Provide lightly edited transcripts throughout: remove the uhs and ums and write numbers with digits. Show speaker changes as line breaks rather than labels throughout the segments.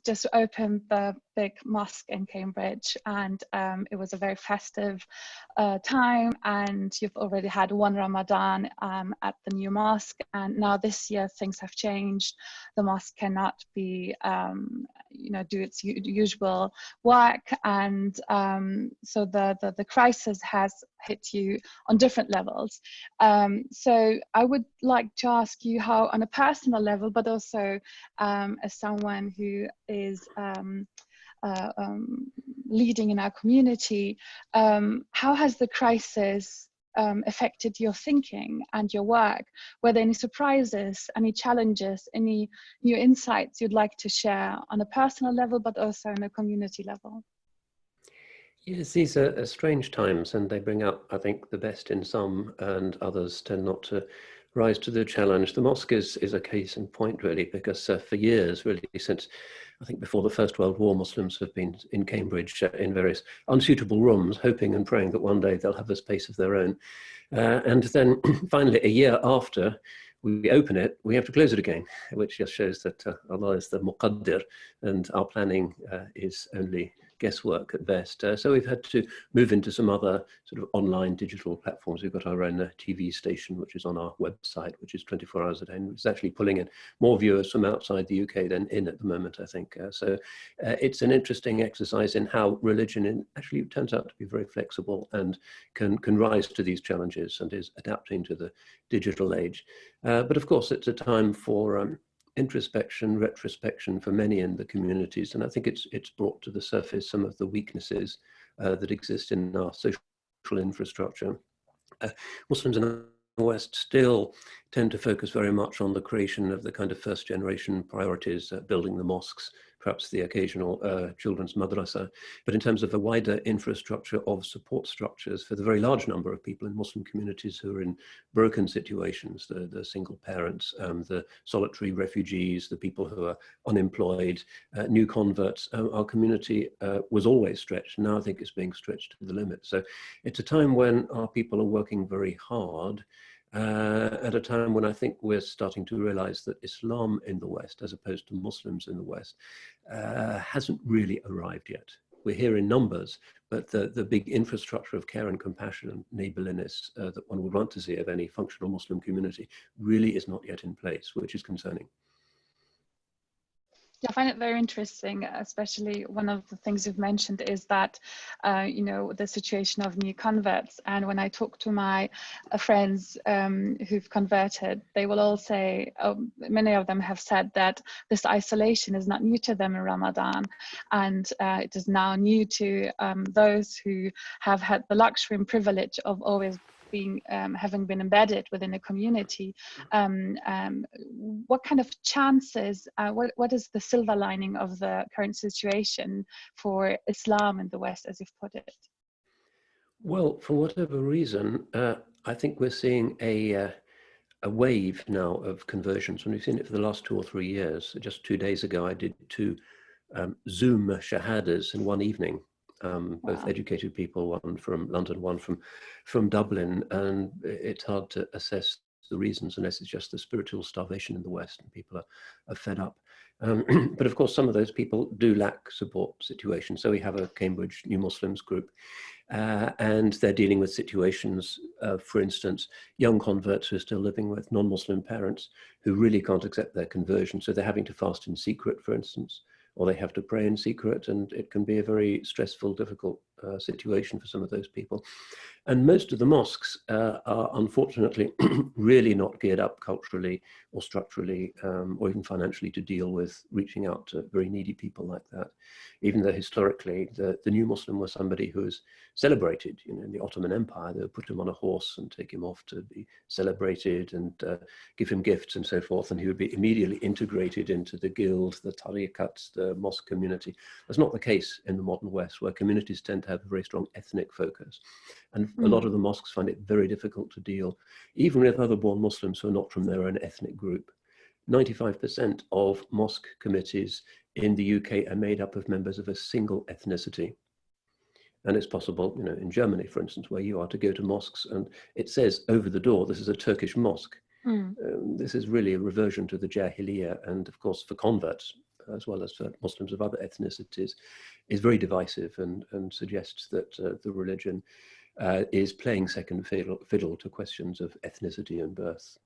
just opened the big mosque in Cambridge, and it was a very festive time, and you've already had one Ramadan at the new mosque, and now this year things have changed. The mosque cannot be do its usual work, and so the crisis has hit you on different levels. So I would like to ask you how, on a personal level, but also as someone who is leading in our community, how has the crisis affected your thinking and your work? Were there any surprises, any challenges, any new insights you'd like to share on a personal level, but also on a community level?
Yes, these are strange times, and they bring out, I think, the best in some, and others tend not to rise to the challenge. The mosque is a case in point, really, because for years, really, since I think before the First World War, Muslims have been in Cambridge in various unsuitable rooms, hoping and praying that one day they'll have a space of their own. And then finally, a year after we open it, we have to close it again, which just shows that Allah is the Muqaddir, and our planning is only guesswork at best. So we've had to move into some other sort of online digital platforms. We've got our own TV station, which is on our website, which is 24 hours a day, and it's actually pulling in more viewers from outside the UK than in at the moment, I think. So it's an interesting exercise in how religion actually turns out to be very flexible and can rise to these challenges and is adapting to the digital age. But of course, it's a time for introspection, retrospection for many in the communities, and I think it's brought to the surface some of the weaknesses that exist in our social infrastructure. Muslims in the West still tend to focus very much on the creation of the kind of first generation priorities, building the mosques, perhaps the occasional children's madrasa. But in terms of a wider infrastructure of support structures for the very large number of people in Muslim communities who are in broken situations, the single parents, the solitary refugees, the people who are unemployed, new converts, our community was always stretched. Now I think it's being stretched to the limit. So it's a time when our people are working very hard, at a time when I think we're starting to realize that Islam in the West, as opposed to Muslims in the West, hasn't really arrived yet. We're here in numbers, but the big infrastructure of care and compassion and neighborliness that one would want to see of any functional Muslim community really is not yet in place, which is concerning.
Yeah, I find it very interesting, especially one of the things you've mentioned is that, the situation of new converts. And when I talk to my friends who've converted, they will all say, many of them have said that this isolation is not new to them in Ramadan. And it is now new to those who have had the luxury and privilege of always having been embedded within a community. What kind of chances, what is the silver lining of the current situation for Islam in the West, as you've put it?
Well, for whatever reason, I think we're seeing a wave now of conversions, and we've seen it for the last 2 or 3 years. Just 2 days ago, I did 2 Zoom shahadas in one evening. Both educated people, one from London, one from Dublin, and it's hard to assess the reasons unless it's just the spiritual starvation in the West and people are fed up. But of course, some of those people do lack support situations. So we have a Cambridge New Muslims group, and they're dealing with situations, for instance, young converts who are still living with non-Muslim parents who really can't accept their conversion. So they're having to fast in secret, for instance, or they have to pray in secret, and it can be a very stressful, difficult situation for some of those people. And most of the mosques are unfortunately really not geared up culturally or structurally or even financially to deal with reaching out to very needy people like that. Even though historically the new Muslim was somebody who was celebrated, in the Ottoman Empire. They would put him on a horse and take him off to be celebrated and give him gifts and so forth, and he would be immediately integrated into the guild, the tariqats, the mosque community. That's not the case in the modern West, where communities tend to have a very strong ethnic focus. And a lot of the mosques find it very difficult to deal, even with other born Muslims who are not from their own ethnic group. 95% of mosque committees in the UK are made up of members of a single ethnicity. And it's possible, in Germany, for instance, where you are, to go to mosques and it says over the door, this is a Turkish mosque. This is really a reversion to the Jahiliyyah. And of course, for converts, as well as for Muslims of other ethnicities, is very divisive and suggests that the religion is playing second fiddle to questions of ethnicity and birth.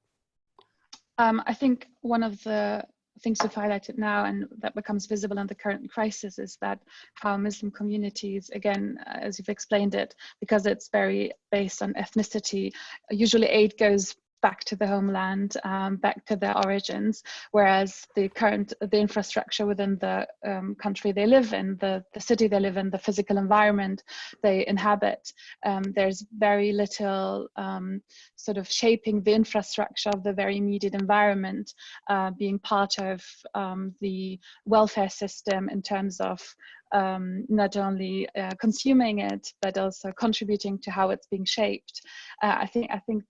I think one of the things you've highlighted now and that becomes visible in the current crisis is that how Muslim communities, again, as you've explained it, because it's very based on ethnicity, usually aid goes back to the homeland, back to their origins, whereas the infrastructure within the country they live in, the city they live in, the physical environment they inhabit, there's very little sort of shaping the infrastructure of the very immediate environment, being part of the welfare system in terms of not only consuming it, but also contributing to how it's being shaped. I think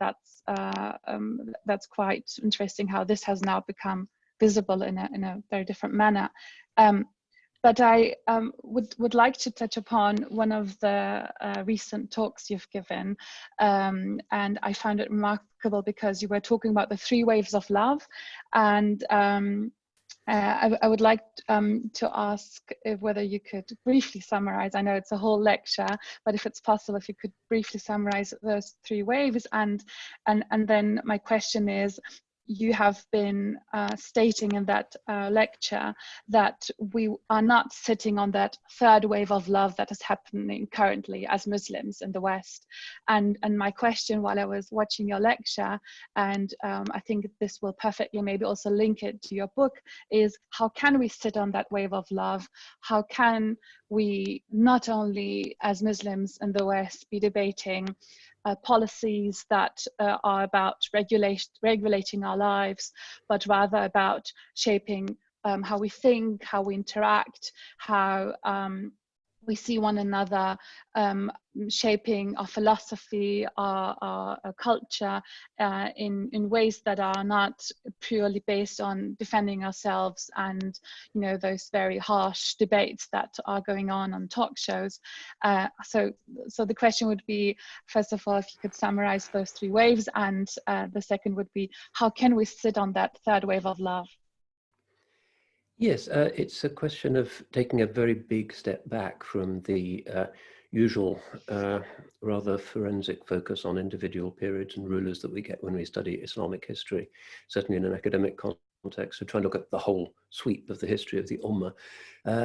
that's quite interesting how this has now become visible in a very different manner. But I would like to touch upon one of the recent talks you've given, and I found it remarkable because you were talking about the 3 waves of love, and I would like to ask whether you could briefly summarize. I know it's a whole lecture, but if it's possible, if you could briefly summarize those 3 waves. And then my question is, you have been stating in that lecture that we are not sitting on that 3rd wave of love that is happening currently as Muslims in the West. And my question while I was watching your lecture, and I think this will perfectly maybe also link it to your book, is how can we sit on that wave of love? How can we not only as Muslims in the West be debating policies that are about regulating our lives, but rather about shaping how we think, how we interact, how we see one another, shaping our philosophy, our culture in ways that are not purely based on defending ourselves and, you know, those very harsh debates that are going on talk shows. So the question would be, first of all, if you could summarize those 3 waves, and the second would be, how can we sit on that 3rd wave of love?
Yes, it's a question of taking a very big step back from the usual rather forensic focus on individual periods and rulers that we get when we study Islamic history, certainly in an academic context, to try and look at the whole sweep of the history of the Ummah,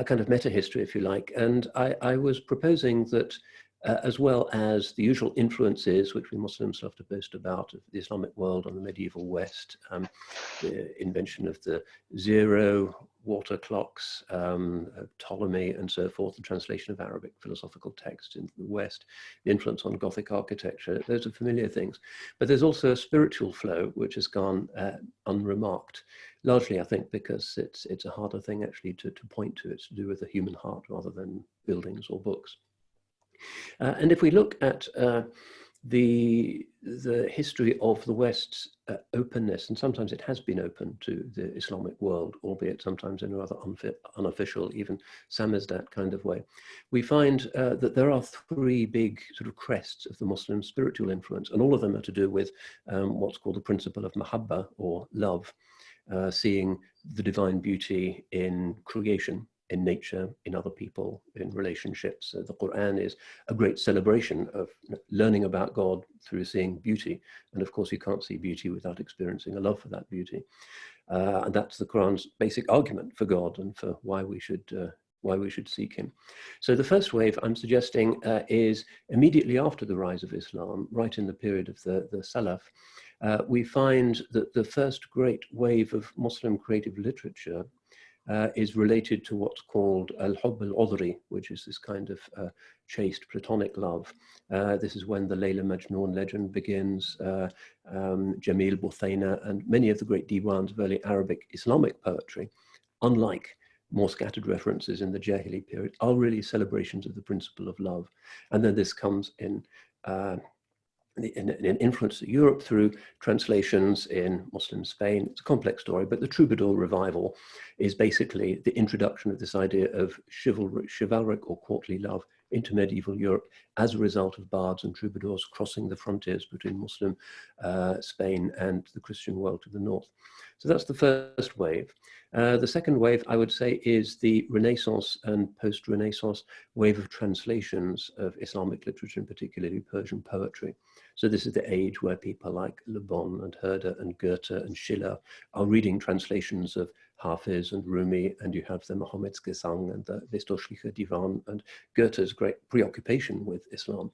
kind of meta-history, if you like. And I was proposing that as well as the usual influences which we Muslims love to boast about of the Islamic world on the medieval West, the invention of the 0, water clocks, Ptolemy and so forth, the translation of Arabic philosophical texts into the West, the influence on Gothic architecture, those are familiar things. But there's also a spiritual flow which has gone unremarked, largely I think because it's a harder thing actually to point to. It's to do with the human heart rather than buildings or books. And if we look at the history of the West's openness, and sometimes it has been open to the Islamic world, albeit sometimes in a rather unofficial, even samizdat kind of way, we find that there are 3 big sort of crests of the Muslim spiritual influence, and all of them are to do with what's called the principle of mahabba, or love, seeing the divine beauty in creation, in nature, in other people, in relationships. The Quran is a great celebration of learning about God through seeing beauty. And of course, you can't see beauty without experiencing a love for that beauty. And that's the Quran's basic argument for God and for why we should seek him. So the first wave I'm suggesting is immediately after the rise of Islam, right in the period of the Salaf. We find that the first great wave of Muslim creative literature is related to what's called al-hubb al-udhri, which is this kind of chaste platonic love. This is when the Layla Majnun legend begins, Jamil Buthaina, and many of the great diwans of early Arabic Islamic poetry, unlike more scattered references in the Jahili period, are really celebrations of the principle of love. And then this comes in influence of Europe through translations in Muslim Spain. It's a complex story, but the troubadour revival is basically the introduction of this idea of chivalric or courtly love into medieval Europe as a result of bards and troubadours crossing the frontiers between Muslim Spain and the Christian world to the north. So that's the first wave. The second wave, I would say, is the Renaissance and post-Renaissance wave of translations of Islamic literature, and particularly Persian poetry. So this is the age where people like Le Bon and Herder and Goethe and Schiller are reading translations of Hafiz and Rumi, and you have the Mohammed's Gesang and the Westdeutsche Divan and Goethe's great preoccupation with Islam.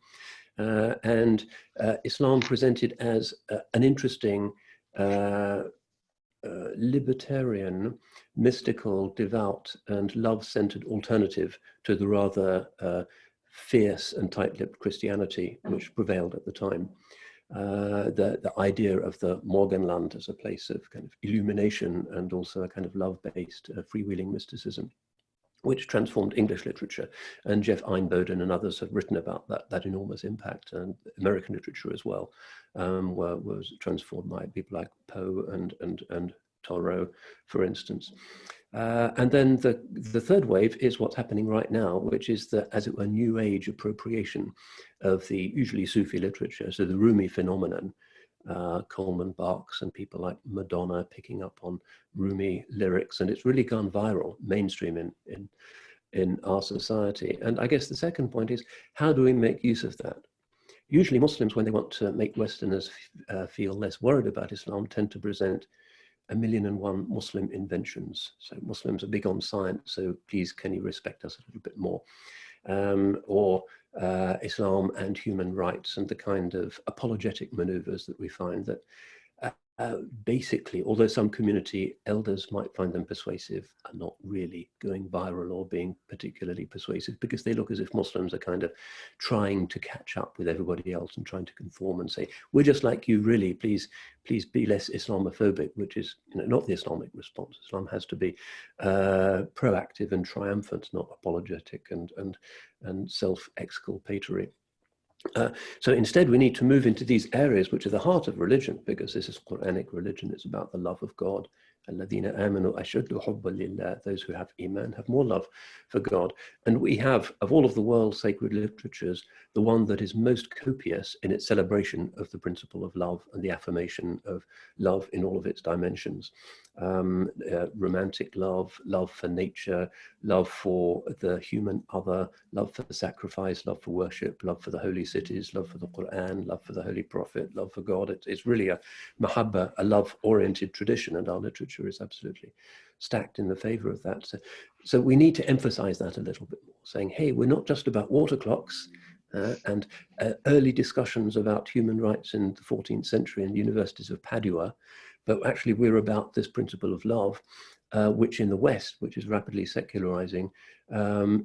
Islam presented as an interesting libertarian, mystical, devout, and love-centered alternative to the rather fierce and tight-lipped Christianity which prevailed at the time. The idea of the Morgenland as a place of kind of illumination and also a kind of love-based freewheeling mysticism, which transformed English literature. And Jeff Einboden and others have written about that enormous impact, and American literature as well was transformed by people like Poe and Thoreau, for instance. And then the third wave is what's happening right now, which is the, as it were, New Age appropriation of the usually Sufi literature. So the Rumi phenomenon, Coleman Barks and people like Madonna picking up on Rumi lyrics, and it's really gone viral, mainstream in our society. And I guess the second point is, how do we make use of that? Usually Muslims, when they want to make Westerners feel less worried about Islam, tend to present 1,000,001 Muslim inventions. So Muslims are big on science, so please can you respect us a little bit more? Or Islam and human rights, and the kind of apologetic maneuvers that we find that basically, although some community elders might find them persuasive, are not really going viral or being particularly persuasive, because they look as if Muslims are kind of trying to catch up with everybody else and trying to conform and say, we're just like you, really, please be less Islamophobic, which is, you know, not the Islamic response. Islam has to be proactive and triumphant, not apologetic and self-exculpatory. So instead, we need to move into these areas which are the heart of religion, because this is Quranic religion. It's about the love of God. الَّذِينَ آمَنُوا أَشَدُّ حُبًّا لِلَّهِ. Those who have Iman have more love for God. And we have, of all of the world's sacred literatures, the one that is most copious in its celebration of the principle of love and the affirmation of love in all of its dimensions. Romantic love, love for nature, love for the human other, love for the sacrifice, love for worship, love for the holy cities, love for the Quran, love for the Holy Prophet, love for God. It's really a mahabba, a love-oriented tradition, and our literature is absolutely stacked in the favor of that. So we need to emphasize that a little bit more, saying, hey, we're not just about water clocks and early discussions about human rights in the 14th century in the universities of Padua, but actually we're about this principle of love, which in the West, which is rapidly secularizing,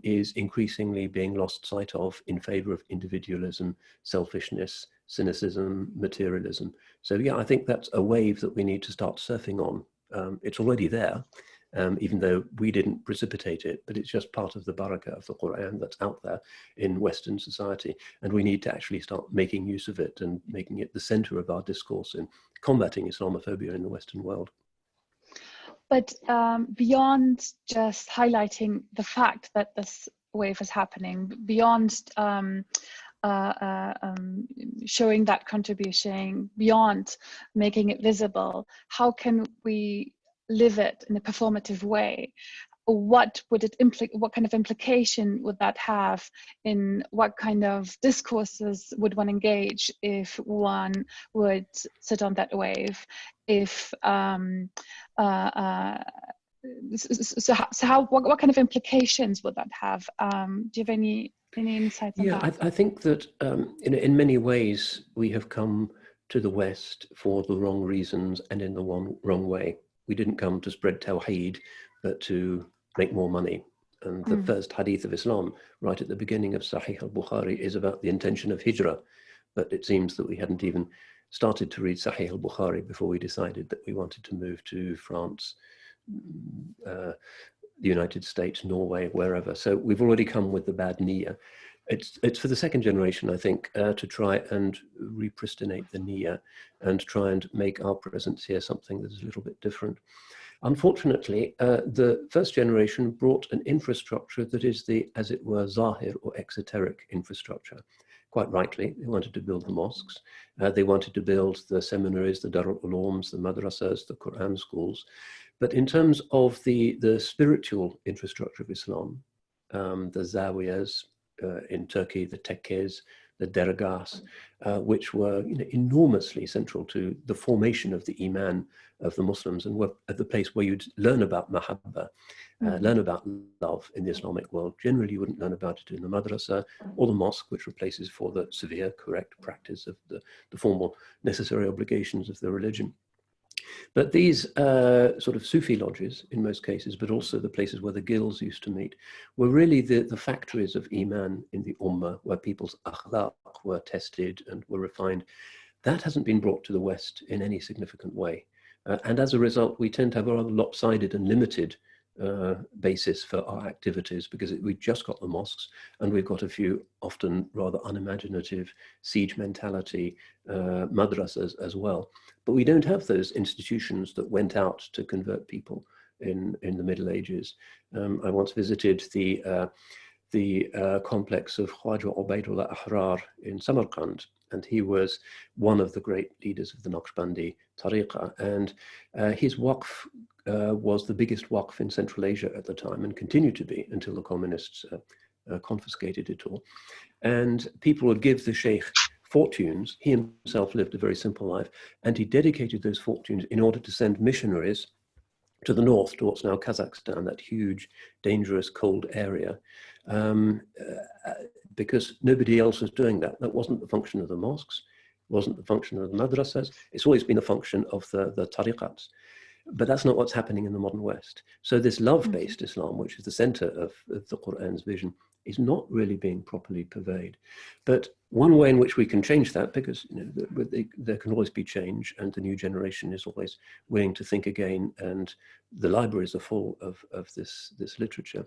is increasingly being lost sight of in favor of individualism, selfishness, cynicism, materialism. So yeah, I think that's a wave that we need to start surfing on. It's already there, even though we didn't precipitate it, but it's just part of the barakah of the Quran that's out there in Western society. And we need to actually start making use of it and making it the center of our discourse in combating Islamophobia in the Western world.
But beyond just highlighting the fact that this wave is happening, beyond showing that contribution, beyond making it visible, how can we live it in a performative way? What would it what kind of implication would that have in what kind of discourses would one engage if one would sit on that wave? If what kind of implications would that have? Do you have any insights on that?
I think that in many ways we have come to the West for the wrong reasons and in the wrong way. We didn't come to spread Tawheed, but to make more money. And the first hadith of Islam, right at the beginning of Sahih al-Bukhari, is about the intention of hijrah. But it seems that we hadn't even started to read Sahih al-Bukhari before we decided that we wanted to move to France, the United States, Norway, wherever. So we've already come with the bad niyyah. It's for the second generation, I think, to try and repristinate the niyyah and try and make our presence here something that is a little bit different. Unfortunately, the first generation brought an infrastructure that is the, as it were, zahir or exoteric infrastructure. Quite rightly, they wanted to build the mosques. They wanted to build the seminaries, the Darul Ulooms, the madrasas, the Quran schools. But in terms of the spiritual infrastructure of Islam, the zawiyas in Turkey, the tekkes, the dergahs, which were enormously central to the formation of the iman of the Muslims, and were at the place where you'd learn about mahabba, learn about love in the Islamic world. Generally, you wouldn't learn about it in the madrasa or the mosque, which replaces for the severe, correct practice of the formal necessary obligations of the religion. But these sort of Sufi lodges, in most cases, but also the places where the guilds used to meet, were really the factories of Iman in the Ummah, where people's akhlaq were tested and were refined. That hasn't been brought to the West in any significant way. And as a result, we tend to have a rather lopsided and limited basis for our activities, because we've just got the mosques and we've got a few often rather unimaginative siege mentality madrasas as well. But we don't have those institutions that went out to convert people in the Middle Ages. I once visited the complex of Khwaja Ubaidullah Ahrar in Samarkand, and he was one of the great leaders of the Naqshbandi tariqah, and his waqf was the biggest waqf in Central Asia at the time, and continued to be until the communists confiscated it all. And people would give the sheikh fortunes. He himself lived a very simple life, and he dedicated those fortunes in order to send missionaries to the north, to what's now Kazakhstan, that huge, dangerous, cold area, because nobody else was doing that. That wasn't the function of the mosques, wasn't the function of the madrasas. It's always been a function of the tariqats. But that's not what's happening in the modern West. So this love-based Islam, which is the center of the Quran's vision, is not really being properly purveyed. But one way in which we can change that, because there can always be change, and the new generation is always willing to think again, and the libraries are full of this literature,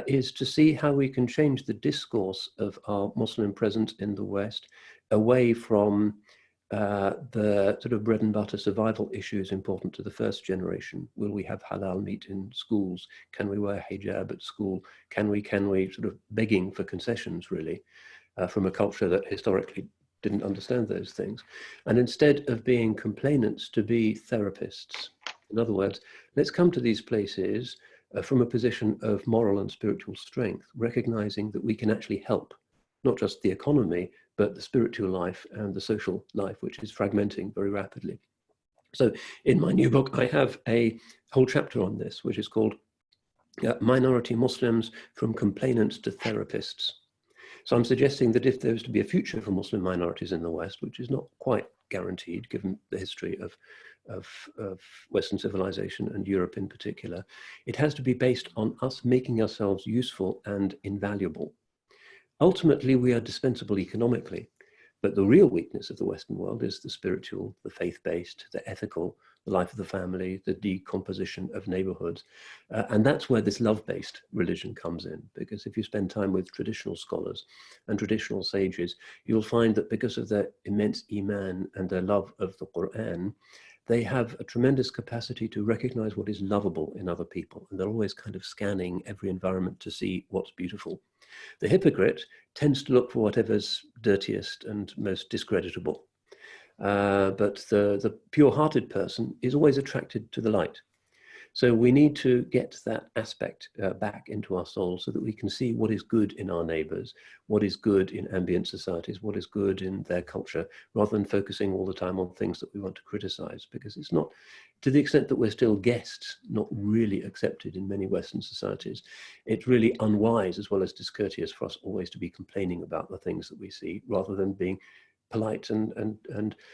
is to see how we can change the discourse of our Muslim presence in the West away from the sort of bread and butter survival issues important to the first generation. Will we have halal meat in schools? Can we wear hijab at school? Can we sort of begging for concessions, really, from a culture that historically didn't understand those things? And instead of being complainants, to be therapists. In other words, let's come to these places from a position of moral and spiritual strength, recognizing that we can actually help, not just the economy, but the spiritual life and the social life, which is fragmenting very rapidly. So in my new book, I have a whole chapter on this, which is called Minority Muslims from Complainants to Therapists. So I'm suggesting that if there was to be a future for Muslim minorities in the West, which is not quite guaranteed given the history of Western civilization and Europe in particular, it has to be based on us making ourselves useful and invaluable. Ultimately, we are dispensable economically, but the real weakness of the Western world is the spiritual, the faith-based, the ethical, the life of the family, the decomposition of neighborhoods. And that's where this love-based religion comes in, because if you spend time with traditional scholars and traditional sages, you'll find that because of their immense iman and their love of the Quran, they have a tremendous capacity to recognize what is lovable in other people. And they're always kind of scanning every environment to see what's beautiful. The hypocrite tends to look for whatever's dirtiest and most discreditable. But the pure-hearted person is always attracted to the light. So we need to get that aspect back into our soul so that we can see what is good in our neighbors, what is good in ambient societies, what is good in their culture, rather than focusing all the time on things that we want to criticize, because it's not, to the extent that we're still guests, not really accepted in many Western societies. It's really unwise as well as discourteous for us always to be complaining about the things that we see, rather than being polite and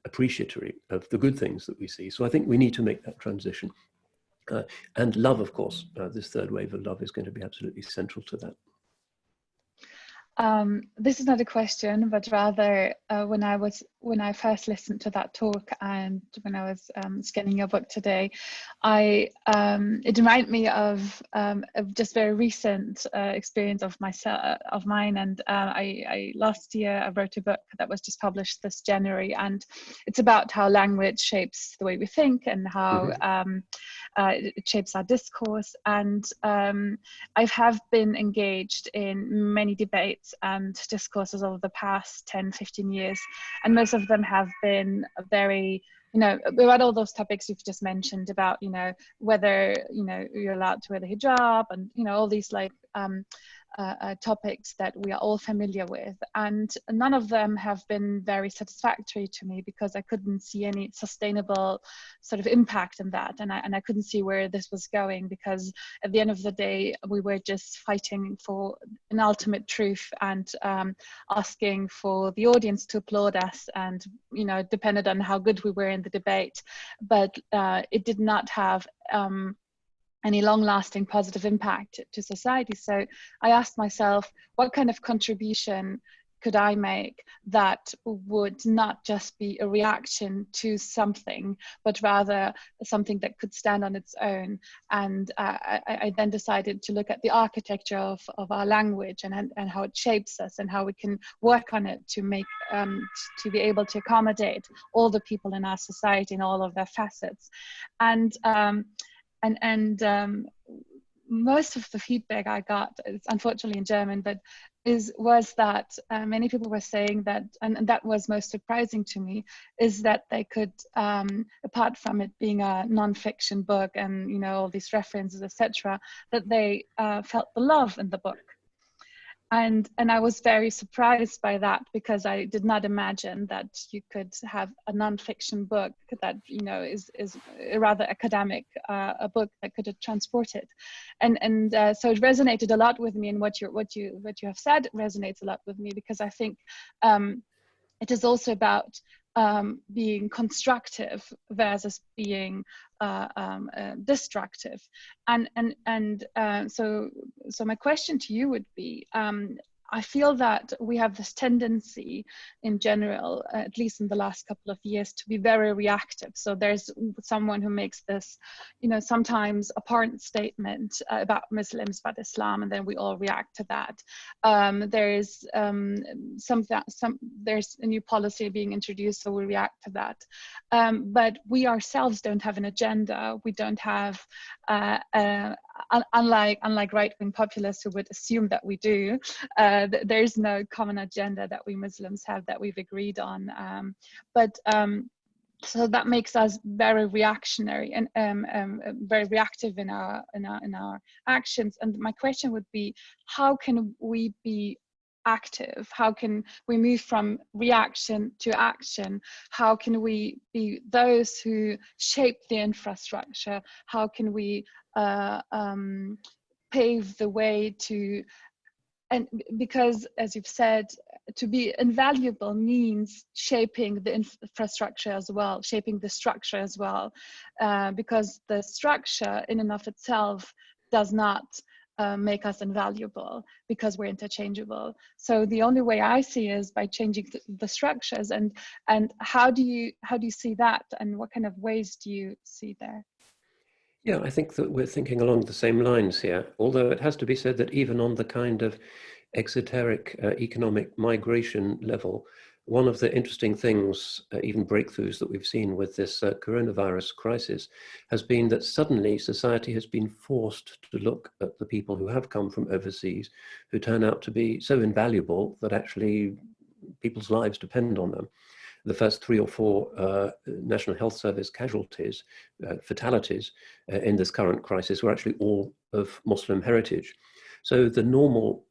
appreciatory of the good things that we see. So I think we need to make that transition. And love, of course, this third wave of love is going to be absolutely central to that.
This is not a question, but rather when I was when I first listened to that talk and when I was scanning your book today, it reminded me of just very recent experience of mine. And I last year I wrote a book that was just published this January, and it's about how language shapes the way we think and how it shapes our discourse. And I have been engaged in many debates and discourses over the past 10, 15 years, and most of them have been very, about all those topics you've just mentioned about, whether, you're allowed to wear the hijab and, all these like topics that we are all familiar with. And none of them have been very satisfactory to me because I couldn't see any sustainable sort of impact in that. And I couldn't see where this was going, because at the end of the day, we were just fighting for an ultimate truth and asking for the audience to applaud us, and, it depended on how good we were in the debate. But it did not have any long-lasting positive impact to society. So I asked myself, what kind of contribution could I make that would not just be a reaction to something, but rather something that could stand on its own? And I then decided to look at the architecture of our language and how it shapes us and how we can work on it to make to be able to accommodate all the people in our society in all of their facets. And most of the feedback I got, it's unfortunately in German, but was that many people were saying that, and that was most surprising to me, is that they could, apart from it being a non-fiction book and all these references, etc., that they felt the love in the book. And I was very surprised by that, because I did not imagine that you could have a non-fiction book that is a rather academic a book that could have transported, and so it resonated a lot with me. And what you have said resonates a lot with me, because I think it is also about being constructive versus being destructive. So my question to you would be, I feel that we have this tendency in general, at least in the last couple of years, to be very reactive. So there's someone who makes this, sometimes abhorrent statement about Muslims, about Islam, and then we all react to that. There's there's a new policy being introduced, so we react to that. But we ourselves don't have an agenda. We don't have, unlike right-wing populists who would assume that we do. There's no common agenda that we Muslims have that we've agreed on, so that makes us very reactionary and very reactive in our actions. And my question would be, how can we be active? How can we move from reaction to action? How can we be those who shape the infrastructure? How can we pave the way to, and because, as you've said, to be invaluable means shaping the infrastructure as well, shaping the structure as well, because the structure in and of itself does not make us invaluable, because we're interchangeable. So the only way I see is by changing the structures. And how do you see that, and what kind of ways do you see there?
Yeah, I think that we're thinking along the same lines here, although it has to be said that even on the kind of exoteric economic migration level, one of the interesting things, even breakthroughs that we've seen with this coronavirus crisis, has been that suddenly society has been forced to look at the people who have come from overseas, who turn out to be so invaluable that actually people's lives depend on them. The first 3 or 4 National Health Service casualties, fatalities in this current crisis were actually all of Muslim heritage. So the normal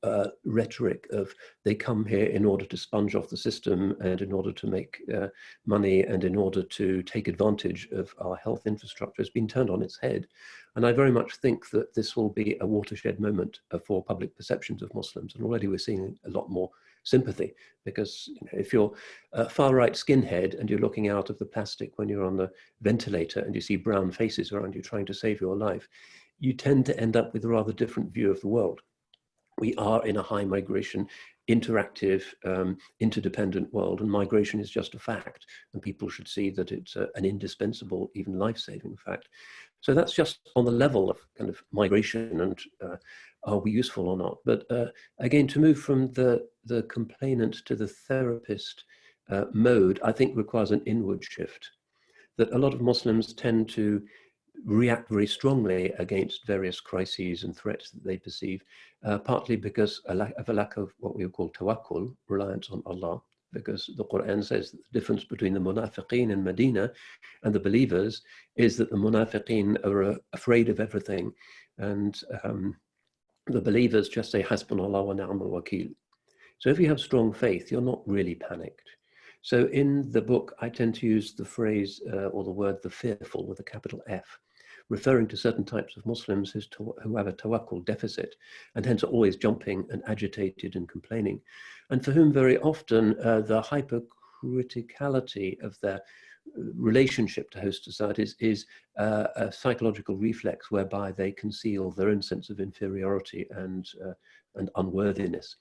rhetoric of they come here in order to sponge off the system and in order to make money and in order to take advantage of our health infrastructure has been turned on its head. And I very much think that this will be a watershed moment for public perceptions of Muslims. And already we're seeing a lot more sympathy, because if you're a far-right skinhead and you're looking out of the plastic when you're on the ventilator and you see brown faces around you trying to save your life, you tend to end up with a rather different view of the world. We are in a high migration interactive, interdependent world, and migration is just a fact, and people should see that it's an indispensable, even life-saving fact. So that's just on the level of kind of migration and are we useful or not. But again, to move from the complainant to the therapist mode, I think requires an inward shift. That a lot of Muslims tend to react very strongly against various crises and threats that they perceive, partly because of a lack of what we would call tawakkul, reliance on Allah, because the Quran says that the difference between the munafiqeen in Medina and the believers is that the munafiqeen are afraid of everything, and the believers just say hasbunallah wa ni'mal wakeel. So if you have strong faith, you're not really panicked. So in the book, I tend to use the phrase or the word the fearful with a capital F, referring to certain types of Muslims who have a tawakkul deficit and hence are always jumping and agitated and complaining, and for whom very often the hypercriticality of their relationship to host societies is a psychological reflex whereby they conceal their own sense of inferiority and unworthiness.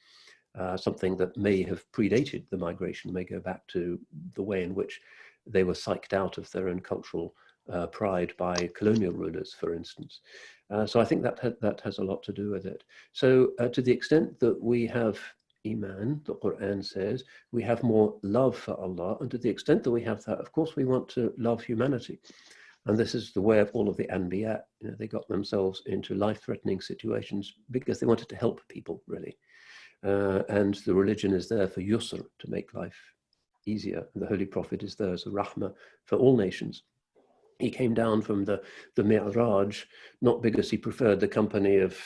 Something that may have predated the migration, may go back to the way in which they were psyched out of their own cultural pride by colonial rulers, for instance. So I think that has a lot to do with it. So to the extent that we have Iman, the Quran says, we have more love for Allah, and to the extent that we have that, of course, we want to love humanity. And this is the way of all of the Anbiya. You know, they got themselves into life-threatening situations because they wanted to help people, really. And the religion is there for yusr, to make life easier. And the Holy Prophet is there as a rahmah for all nations. He came down from the Mi'raj, not because he preferred the company of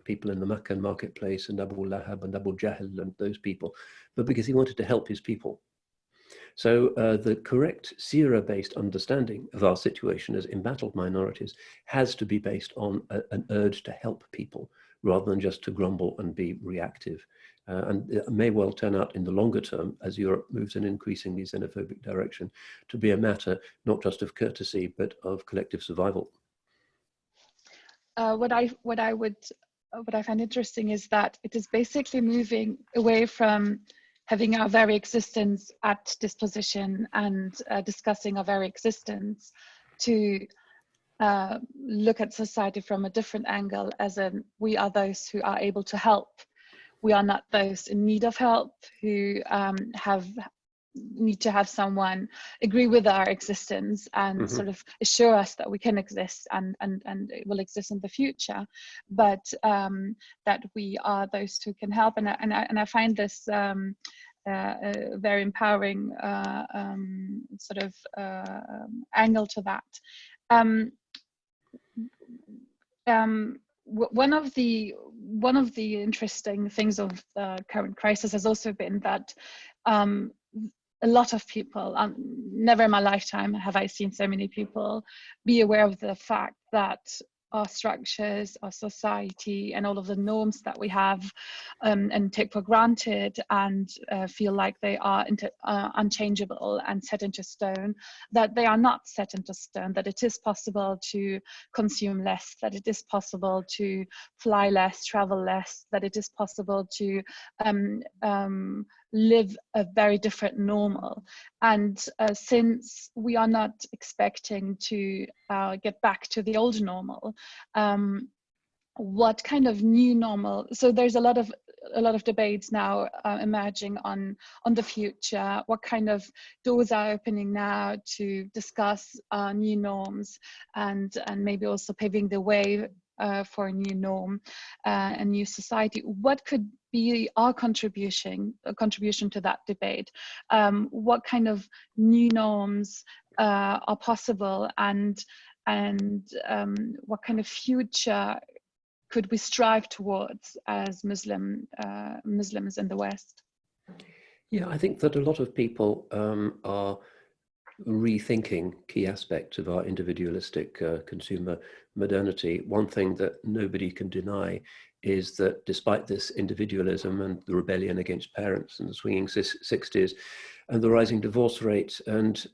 people in the Meccan marketplace and Abu Lahab and Abu Jahl and those people, but because he wanted to help his people. So the correct seerah-based understanding of our situation as embattled minorities has to be based on an urge to help people rather than just to grumble and be reactive. And it may well turn out in the longer term, as Europe moves in an increasingly xenophobic direction, to be a matter not just of courtesy, but of collective survival.
What I find interesting is that it is basically moving away from having our very existence at disposition and discussing our very existence to look at society from a different angle, as in we are those who are able to help. We are not those in need of help who need to have someone agree with our existence and sort of assure us that we can exist and it will exist in the future, but that we are those who can help. And I find this a very empowering sort of angle to that. One of the interesting things of the current crisis has also been that a lot of people, never in my lifetime have I seen so many people be aware of the fact that our structures, our society, and all of the norms that we have and take for granted and feel like they are unchangeable and set into stone, that they are not set into stone, that it is possible to consume less, that it is possible to fly less, travel less, that it is possible to live a very different normal. And since we are not expecting to get back to the old normal, what kind of new normal? So there's a lot of debates now emerging on the future. What kind of doors are opening now to discuss new norms and maybe also paving the way for a new norm, a new society? What could be our contribution to that debate? What kind of new norms are possible, and what kind of future could we strive towards as Muslims in the West?
Yeah, I think that a lot of people are rethinking key aspects of our individualistic consumer modernity. One thing that nobody can deny is that despite this individualism and the rebellion against parents and the swinging 60s and the rising divorce rates, and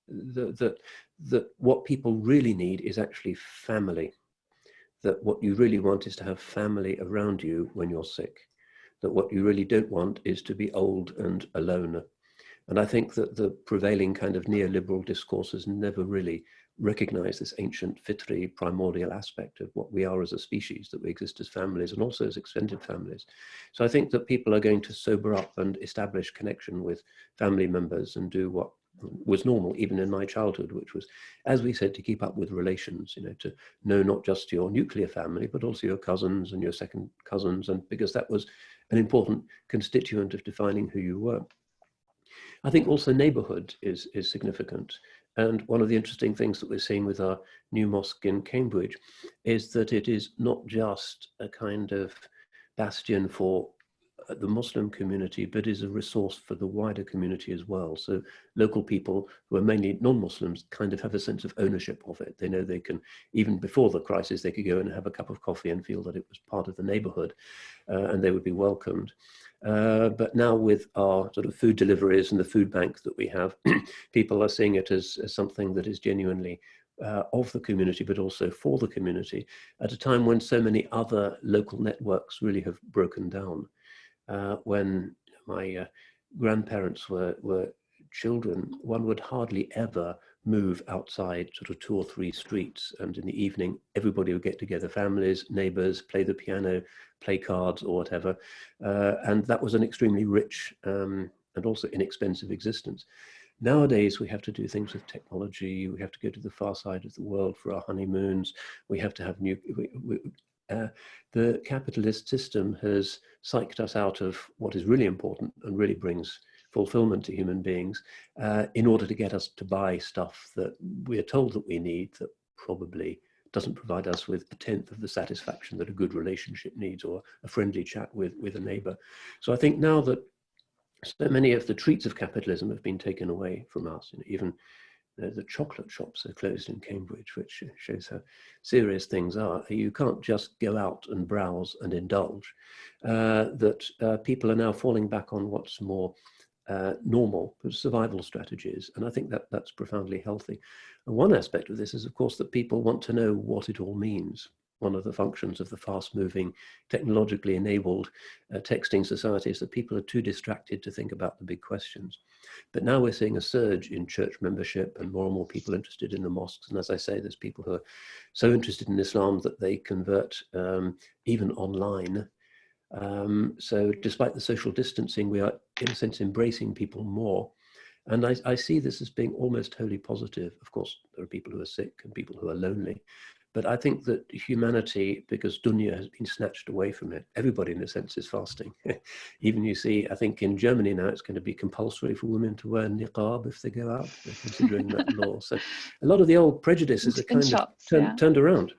that what people really need is actually family. That what you really want is to have family around you when you're sick. that what you really don't want is to be old and alone. And I think that the prevailing kind of neoliberal discourse has never really recognized this ancient fitri primordial aspect of what we are as a species, that we exist as families and also as extended families. So I think that people are going to sober up and establish connection with family members and do what was normal even in my childhood, which was, as we said, to keep up with relations, you know, to know not just your nuclear family, but also your cousins and your second cousins, and because that was an important constituent of defining who you were. I think also neighborhood is significant. And one of the interesting things that we're seeing with our new mosque in Cambridge is that it is not just a kind of bastion for the Muslim community, but is a resource for the wider community as well. So local people who are mainly non-Muslims kind of have a sense of ownership of it. They know they can, even before the crisis, they could go and have a cup of coffee and feel that it was part of the neighborhood, and they would be welcomed. But now with our sort of food deliveries and the food bank that we have, people are seeing it as something that is genuinely of the community, but also for the community, at a time when so many other local networks really have broken down. When my grandparents were children, one would hardly ever move outside sort of 2 or 3 streets, and in the evening everybody would get together, families, neighbors, play the piano, play cards or whatever, and that was an extremely rich and also inexpensive existence. Nowadays we have to do things with technology, we have to go to the far side of the world for our honeymoons, we have to have new the capitalist system has psyched us out of what is really important and really brings fulfillment to human beings in order to get us to buy stuff that we're told that we need, that probably doesn't provide us with 1/10 of the satisfaction that a good relationship needs, or a friendly chat with a neighbor. So I think now that so many of the treats of capitalism have been taken away from us, you know, even the chocolate shops are closed in Cambridge, which shows how serious things are. You can't just go out and browse and indulge. That people are now falling back on what's more normal survival strategies. And I think that that's profoundly healthy. And one aspect of this is, of course, that people want to know what it all means. One of the functions of the fast-moving, technologically enabled texting society is that people are too distracted to think about the big questions. But now we're seeing a surge in church membership and more people interested in the mosques. And as I say, there's people who are so interested in Islam that they convert even online. So despite the social distancing, we are in a sense embracing people more. And I see this as being almost wholly positive. Of course, there are people who are sick and people who are lonely. But I think that humanity, because dunya has been snatched away from it, everybody in a sense is fasting. Even you see, I think in Germany now, it's going to be compulsory for women to wear niqab if they go out. They're considering that law. So a lot of the old prejudices are kind of turned around.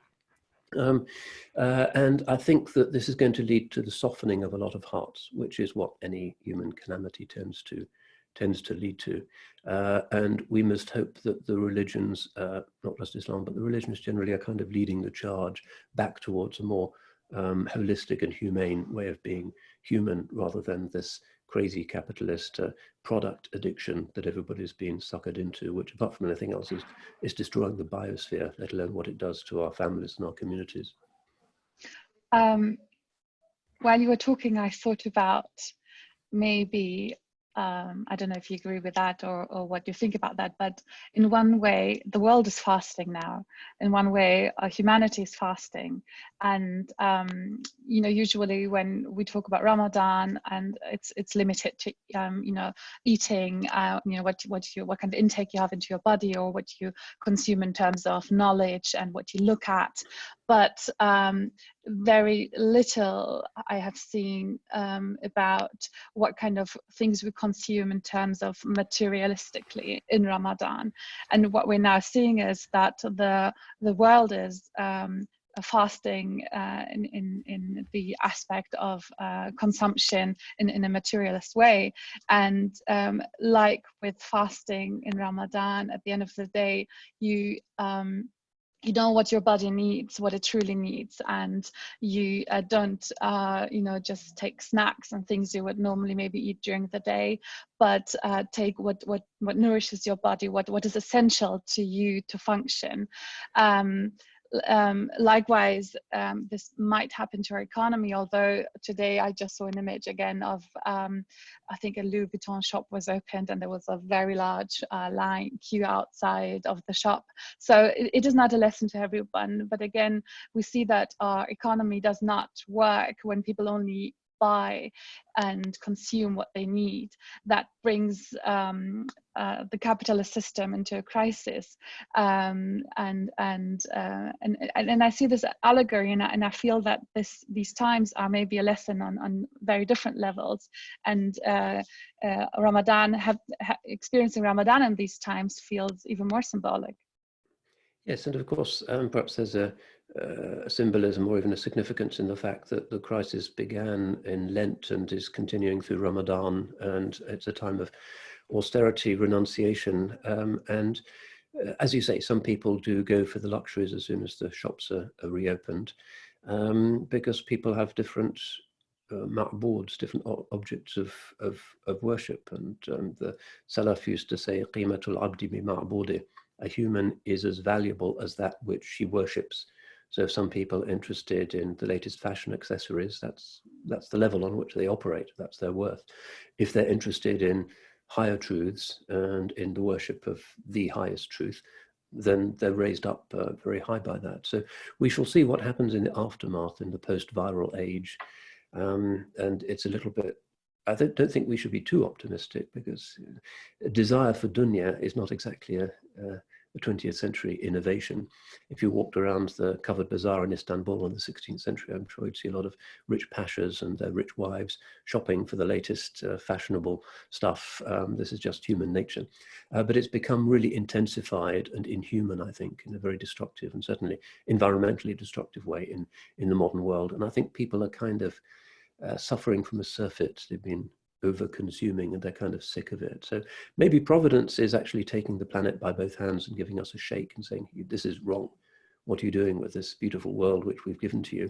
And I think that this is going to lead to the softening of a lot of hearts, which is what any human calamity tends to lead to. And we must hope that the religions, not just Islam, but the religions generally are kind of leading the charge back towards a more holistic and humane way of being human, rather than this crazy capitalist product addiction that everybody's been suckered into, which apart from anything else is destroying the biosphere, let alone what it does to our families and our communities.
While you were talking, I thought about maybe I don't know if you agree with that or what you think about that, but in one way, the world is fasting now. In one way, humanity is fasting. And, you know, usually when we talk about Ramadan and it's limited to, you know, eating, you know, what kind of intake you have into your body, or what you consume in terms of knowledge and what you look at. But very little I have seen about what kind of things we consume in terms of materialistically in Ramadan. And what we're now seeing is that the world is fasting in the aspect of consumption in a materialist way. And like with fasting in Ramadan, at the end of the day, you know what your body needs, what it truly needs, and you don't, you know, just take snacks and things you would normally maybe eat during the day, but take what nourishes your body, what is essential to you to function. likewise, this might happen to our economy, although today I just saw an image again of, I think a Louis Vuitton shop was opened and there was a very large queue outside of the shop. So it is not a lesson to everyone, but again, we see that our economy does not work when people only buy and consume what they need. That brings the capitalist system into a crisis, and I see this allegory, and I feel that these times are maybe a lesson on very different levels, and Ramadan, experiencing Ramadan in these times feels even more symbolic.
Yes, and of course, perhaps there's a symbolism or even a significance in the fact that the crisis began in Lent and is continuing through Ramadan, and it's a time of austerity, renunciation, and as you say, some people do go for the luxuries as soon as the shops are reopened, because people have different ma'boods, different objects of worship, and the Salaf used to say, "Qimatul abdi bi ma'budi." A human is as valuable as that which she worships. So if some people are interested in the latest fashion accessories, that's the level on which they operate, that's their worth. If they're interested in higher truths and in the worship of the highest truth, then they're raised up very high by that. So we shall see what happens in the aftermath in the post-viral age. And it's a little bit, I don't think we should be too optimistic, because a desire for dunya is not exactly a 20th century innovation. If you walked around the covered bazaar in Istanbul in the 16th century, I'm sure you'd see a lot of rich pashas and their rich wives shopping for the latest fashionable stuff. This is just human nature. But it's become really intensified and inhuman, I think, in a very destructive and certainly environmentally destructive way in the modern world. And I think people are kind of suffering from a surfeit. They've been over-consuming and they're kind of sick of it. So maybe Providence is actually taking the planet by both hands and giving us a shake and saying, this is wrong. What are you doing with this beautiful world which we've given to you?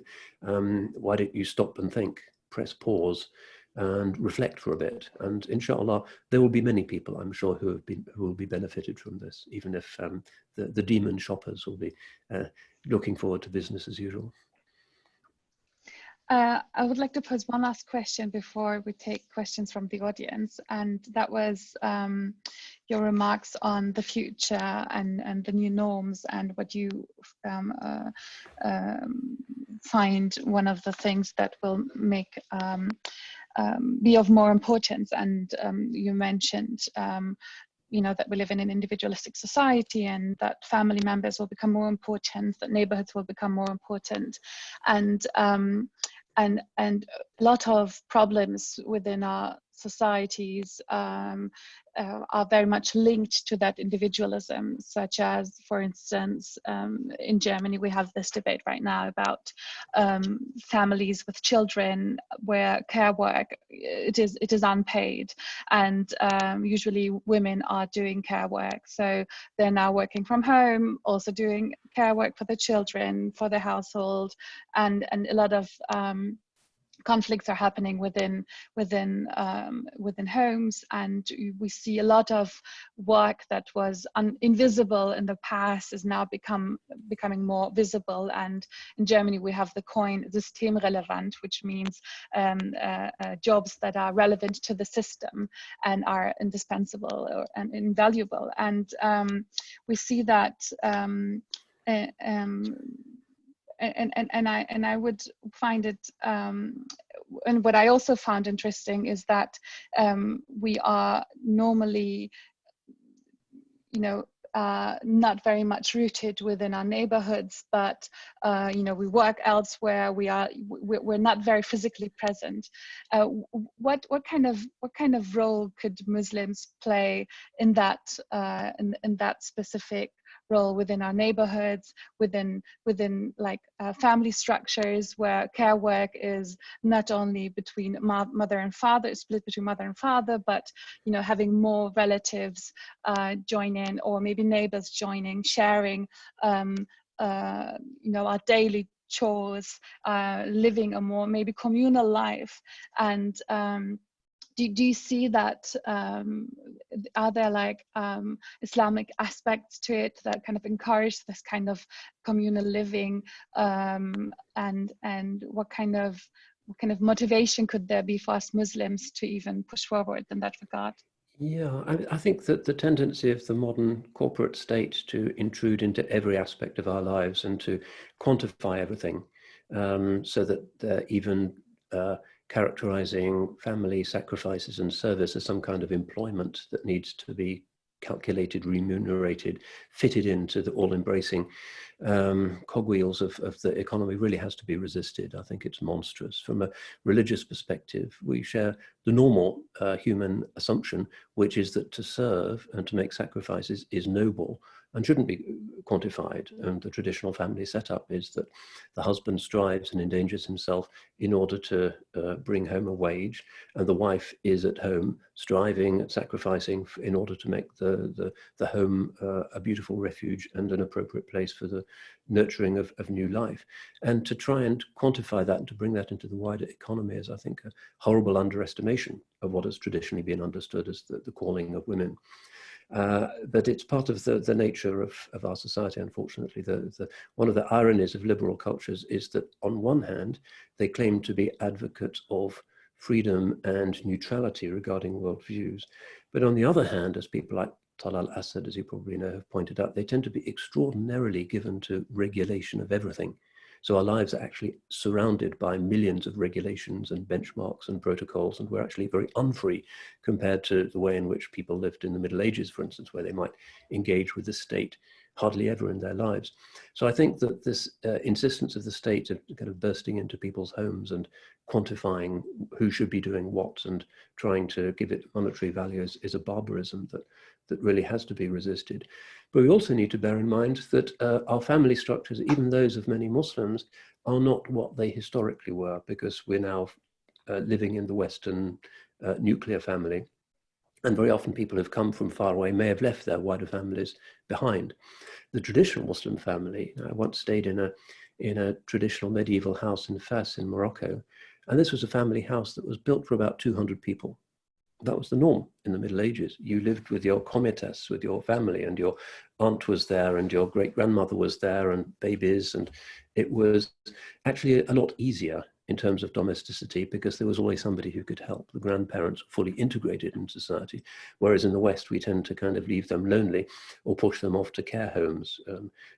Why don't you stop and think, press pause and reflect for a bit? And inshallah, there will be many people, I'm sure, who will be benefited from this, even if the demon shoppers will be looking forward to business as usual.
I would like to pose one last question before we take questions from the audience, and that was your remarks on the future and the new norms, and what you find one of the things that will make be of more importance. And you mentioned that we live in an individualistic society, and that family members will become more important, that neighborhoods will become more important, and a lot of problems within our societies are very much linked to that individualism, such as, for instance, in Germany, we have this debate right now about families with children where care work, it is unpaid, and usually women are doing care work. So they're now working from home, also doing care work for the children, for the household, and a lot of conflicts are happening within homes, and we see a lot of work that was invisible in the past is now becoming more visible. And in Germany we have the coin systemrelevant, which means jobs that are relevant to the system and are indispensable and invaluable. And we see that and I would find it, and what I also found interesting is that we are normally, not very much rooted within our neighborhoods, but we work elsewhere. We're not very physically present. What kind of role could Muslims play in that specific role within our neighborhoods, within like family structures where care work is not only between mother and father, split between mother and father, but having more relatives join in, or maybe neighbors joining, sharing our daily chores, living a more maybe communal life. And do you see that, are there like Islamic aspects to it that kind of encourage this kind of communal living, and what kind of motivation could there be for us Muslims to even push forward in that regard?
Yeah, I think that the tendency of the modern corporate state to intrude into every aspect of our lives and to quantify everything, so that they're even characterizing family sacrifices and service as some kind of employment that needs to be calculated, remunerated, fitted into the all-embracing cogwheels of the economy really has to be resisted. I think it's monstrous. From a religious perspective, we share the normal human assumption, which is that to serve and to make sacrifices is noble and shouldn't be quantified. And the traditional family setup is that the husband strives and endangers himself in order to bring home a wage, and the wife is at home striving and sacrificing in order to make the home a beautiful refuge and an appropriate place for the nurturing of new life. And to try and quantify that and to bring that into the wider economy is, I think, a horrible underestimation of what has traditionally been understood as the calling of women. But it's part of the nature of our society, unfortunately. One of the ironies of liberal cultures is that on one hand, they claim to be advocates of freedom and neutrality regarding worldviews. But on the other hand, as people like Talal Asad, as you probably know, have pointed out, they tend to be extraordinarily given to regulation of everything. So our lives are actually surrounded by millions of regulations and benchmarks and protocols, and we're actually very unfree compared to the way in which people lived in the Middle Ages, for instance, where they might engage with the state hardly ever in their lives. So I think that this insistence of the state of kind of bursting into people's homes and quantifying who should be doing what and trying to give it monetary value is a barbarism that really has to be resisted. But we also need to bear in mind that our family structures, even those of many Muslims, are not what they historically were, because we're now living in the Western nuclear family. And very often people who've come from far away may have left their wider families behind. The traditional Muslim family, I once stayed in a traditional medieval house in Fas in Morocco, and this was a family house that was built for about 200 people. That was the norm in the Middle Ages. You lived with your comitas, with your family, and your aunt was there, and your great-grandmother was there, and babies, and it was actually a lot easier in terms of domesticity because there was always somebody who could help. The grandparents fully integrated in society, whereas in the West we tend to kind of leave them lonely or push them off to care homes.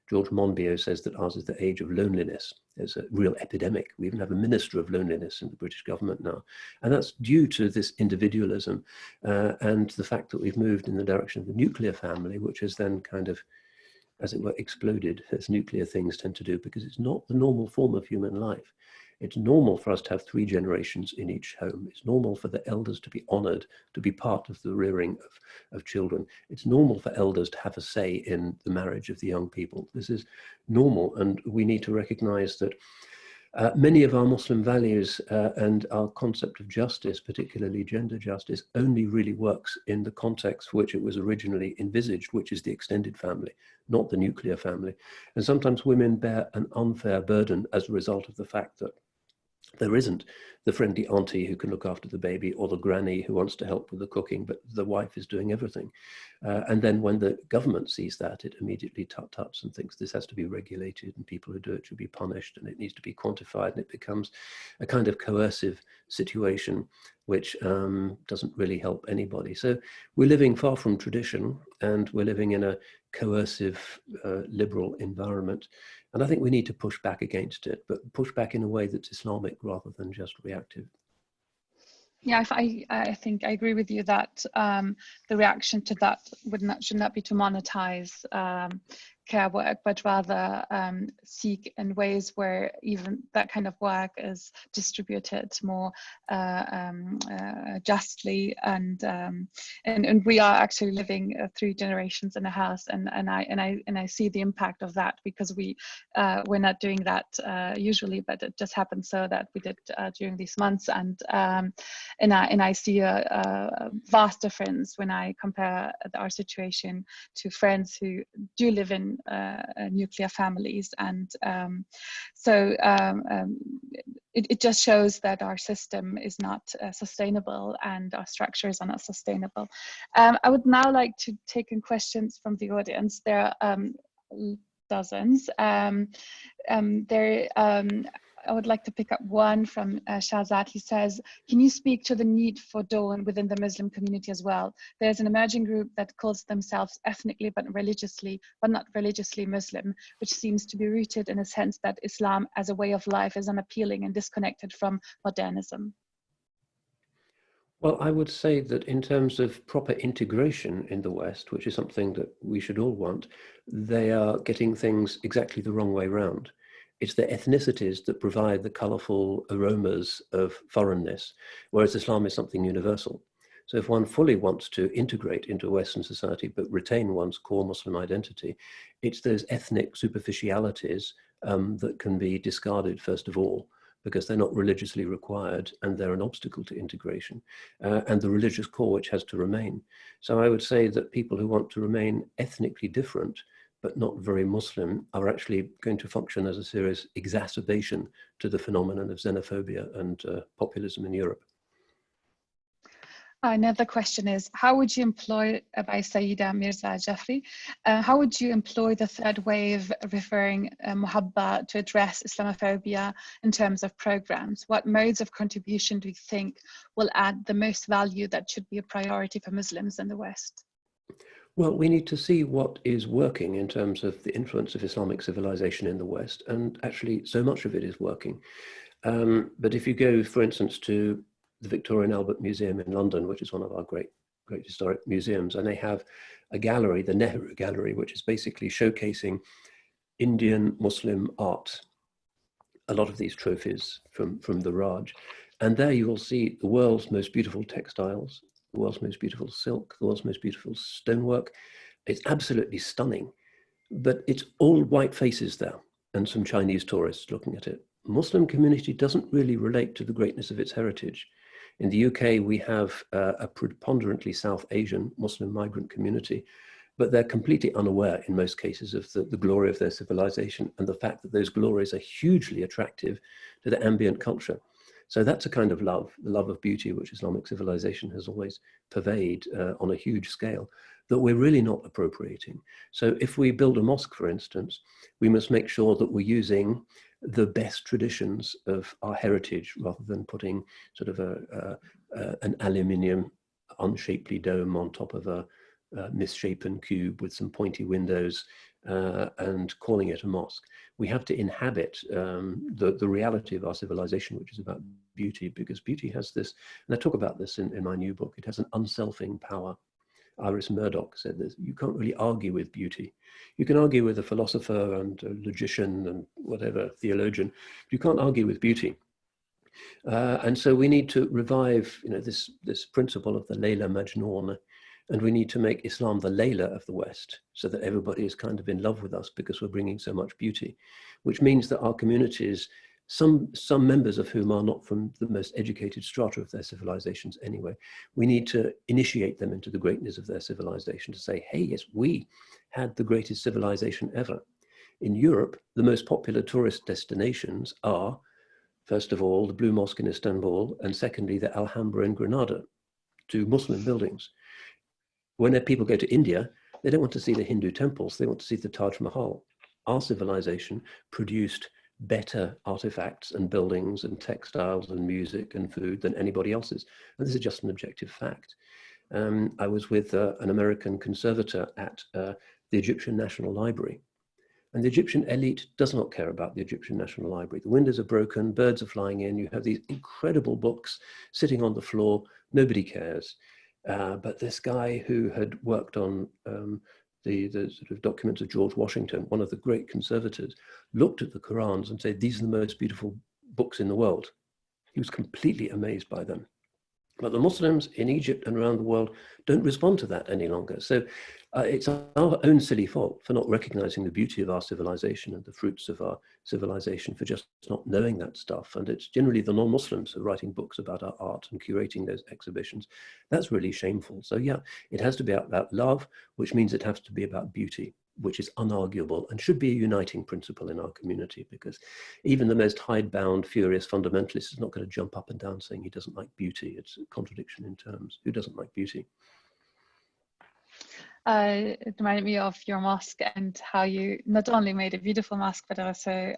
George Monbiot says that ours is the age of loneliness. There's a real epidemic. We even have a minister of loneliness in the British government now. And that's due to this individualism and the fact that we've moved in the direction of the nuclear family, which has then kind of, as it were, exploded, as nuclear things tend to do, because it's not the normal form of human life. It's normal for us to have 3 generations in each home. It's normal for the elders to be honored, to be part of the rearing of children. It's normal for elders to have a say in the marriage of the young people. This is normal, and we need to recognize that many of our Muslim values and our concept of justice, particularly gender justice, only really works in the context for which it was originally envisaged, which is the extended family, not the nuclear family. And sometimes women bear an unfair burden as a result of the fact that there isn't the friendly auntie who can look after the baby or the granny who wants to help with the cooking, but the wife is doing everything. And then when the government sees that, it immediately tuts and thinks this has to be regulated and people who do it should be punished and it needs to be quantified, and it becomes a kind of coercive situation which doesn't really help anybody. So we're living far from tradition, and we're living in a coercive liberal environment. And I think we need to push back against it, but push back in a way that's Islamic rather than just reactive.
Yeah, I think I agree with you that the reaction to that should not be to monetize care work, but rather seek in ways where even that kind of work is distributed more justly, and we are actually living 3 generations in a house, and I see the impact of that, because we're not doing that usually, but it just happened so that we did during these months, and I see a vast difference when I compare our situation to friends who do live in nuclear families. And it just shows that our system is not sustainable and our structures are not sustainable. I would now like to take in questions from the audience. There are dozens. I would like to pick up one from Shahzad. He says, can you speak to the need for dawn within the Muslim community as well? There's an emerging group that calls themselves ethnically but not religiously Muslim, which seems to be rooted in a sense that Islam as a way of life is unappealing and disconnected from modernism.
Well, I would say that in terms of proper integration in the West, which is something that we should all want, they are getting things exactly the wrong way round. It's the ethnicities that provide the colourful aromas of foreignness, whereas Islam is something universal. So if one fully wants to integrate into Western society but retain one's core Muslim identity, it's those ethnic superficialities that can be discarded first of all, because they're not religiously required and they're an obstacle to integration, and the religious core which has to remain. So I would say that people who want to remain ethnically different but not very Muslim are actually going to function as a serious exacerbation to the phenomenon of xenophobia and populism in Europe.
Another question is, how would you employ, by Sayyida Mirza Jafri, how would you employ the third wave referring Muhabba to address Islamophobia in terms of programs? What modes of contribution do you think will add the most value that should be a priority for Muslims in the West?
Well, we need to see what is working in terms of the influence of Islamic civilization in the West, and actually so much of it is working. But if you go, for instance, to the Victoria and Albert Museum in London, which is one of our great historic museums, and they have a gallery, the Nehru Gallery, which is basically showcasing Indian Muslim art, a lot of these trophies from the Raj. And there you will see the world's most beautiful textiles, the world's most beautiful silk, the world's most beautiful stonework. It's absolutely stunning, but it's all white faces there and some Chinese tourists looking at it. Muslim community doesn't really relate to the greatness of its heritage. In the UK, we have a preponderantly South Asian Muslim migrant community, but they're completely unaware in most cases of the glory of their civilization and the fact that those glories are hugely attractive to the ambient culture. So that's a kind of love, the love of beauty, which Islamic civilization has always purveyed on a huge scale, that we're really not appropriating. So if we build a mosque, for instance, we must make sure that we're using the best traditions of our heritage rather than putting sort of an aluminium unshapely dome on top of a misshapen cube with some pointy windows and calling it a mosque. We have to inhabit the reality of our civilization, which is about beauty, because beauty has this, and I talk about this in my new book, it has an unselfing power. Iris Murdoch said this: you can't really argue with beauty. You can argue with a philosopher and a logician and whatever, theologian. You can't argue with beauty. And so we need to revive, this principle of the Layla Majnoon, and we need to make Islam the Layla of the West, so that everybody is kind of in love with us because we're bringing so much beauty, which means that our communities, some members of whom are not from the most educated strata of their civilizations anyway, we need to initiate them into the greatness of their civilization, to say, hey, yes, we had the greatest civilization ever. In Europe, the most popular tourist destinations are, first of all, the Blue Mosque in Istanbul, and secondly, the Alhambra in Granada, two Muslim buildings. When people go to India, they don't want to see the Hindu temples, they want to see the Taj Mahal. Our civilization produced better artifacts and buildings and textiles and music and food than anybody else's. And this is just an objective fact. I was with an American conservator at the Egyptian National Library. And the Egyptian elite does not care about the Egyptian National Library. The windows are broken, birds are flying in, you have these incredible books sitting on the floor, nobody cares. But this guy who had worked on the sort of documents of George Washington, one of the great conservators, looked at the Qurans and said, these are the most beautiful books in the world. He was completely amazed by them. But the Muslims in Egypt and around the world don't respond to that any longer. So it's our own silly fault for not recognizing the beauty of our civilization and the fruits of our civilization, for just not knowing that stuff. And it's generally the non-Muslims who are writing books about our art and curating those exhibitions. That's really shameful. So yeah, it has to be about love, which means it has to be about beauty. which is unarguable and should be a uniting principle in our community, because even the most hidebound, furious fundamentalist is not going to jump up and down saying he doesn't like beauty. It's a contradiction in terms. Who doesn't like beauty?
It reminded me of your mosque and how you not only made a beautiful mosque, but also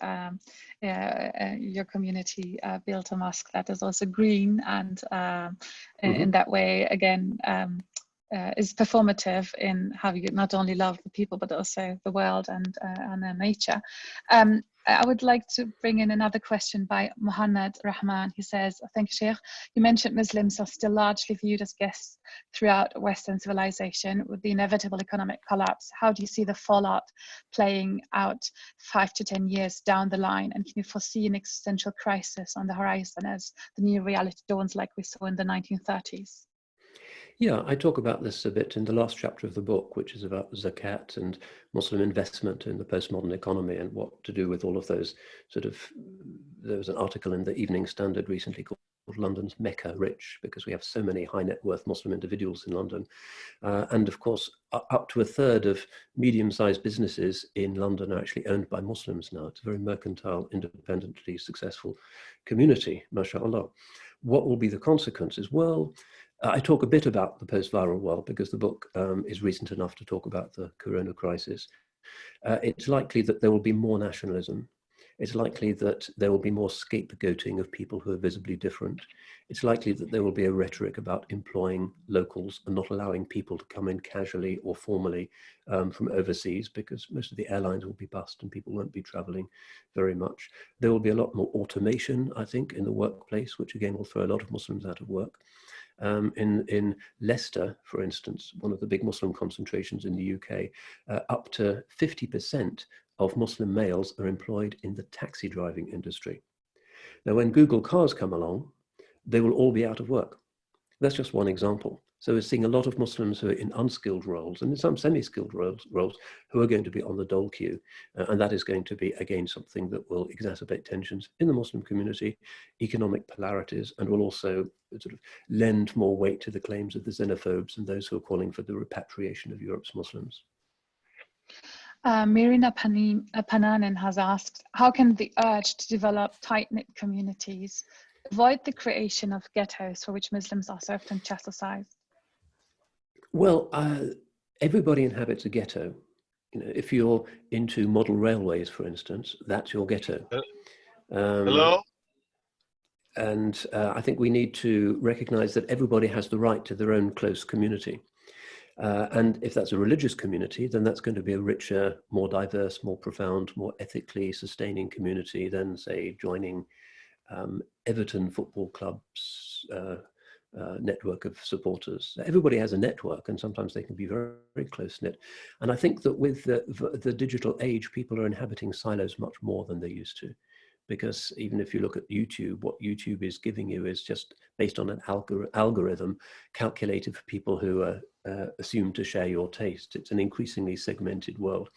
your community built a mosque that is also green and in that way, again, is performative in how you not only love the people, but also the world and nature. I would like to bring in another question by Muhammad Rahman. He says, thank you, Sheikh. You mentioned Muslims are still largely viewed as guests throughout Western civilization. With the inevitable economic collapse, how do you see the fallout playing out 5 to 10 years down the line? And can you foresee an existential crisis on the horizon as the new reality dawns like we saw in the 1930s?
Yeah, I talk about this a bit in the last chapter of the book, which is about zakat and Muslim investment in the postmodern economy and what to do with all of those there was an article in the Evening Standard recently called London's Mecca Rich, because we have so many high net worth Muslim individuals in London. And of course, up to a third of medium-sized businesses in London are actually owned by Muslims now. It's a very mercantile, independently successful community, mashallah. What will be the consequences? Well, I talk a bit about the post-viral world because the book is recent enough to talk about the corona crisis. It's likely that there will be more nationalism. It's likely that there will be more scapegoating of people who are visibly different. It's likely that there will be a rhetoric about employing locals and not allowing people to come in casually or formally from overseas, because most of the airlines will be bust and people won't be traveling very much. There will be a lot more automation, I think, in the workplace, which again will throw a lot of Muslims out of work. In Leicester, for instance, one of the big Muslim concentrations in the UK, up to 50% of Muslim males are employed in the taxi driving industry. Now, when Google cars come along, they will all be out of work. That's just one example. So we're seeing a lot of Muslims who are in unskilled roles and in some semi-skilled roles who are going to be on the dole queue. And that is going to be, again, something that will exacerbate tensions in the Muslim community, economic polarities, and will also sort of lend more weight to the claims of the xenophobes and those who are calling for the repatriation of Europe's Muslims.
Mirina Pananen has asked, how can the urge to develop tight-knit communities avoid the creation of ghettos for which Muslims are so often chastised?
Well, everybody inhabits a ghetto. You know, if you're into model railways, for instance, that's your ghetto.
Hello?
And I think we need to recognize that everybody has the right to their own close community. And if that's a religious community, then that's going to be a richer, more diverse, more profound, more ethically sustaining community than, say, joining Everton Football Club's network of supporters. Everybody has a network, and sometimes they can be very, very close-knit. And I think that with the digital age, people are inhabiting silos much more than they used to. Because even if you look at YouTube, what YouTube is giving you is just based on an algorithm calculated for people who are assumed to share your taste. It's an increasingly segmented world.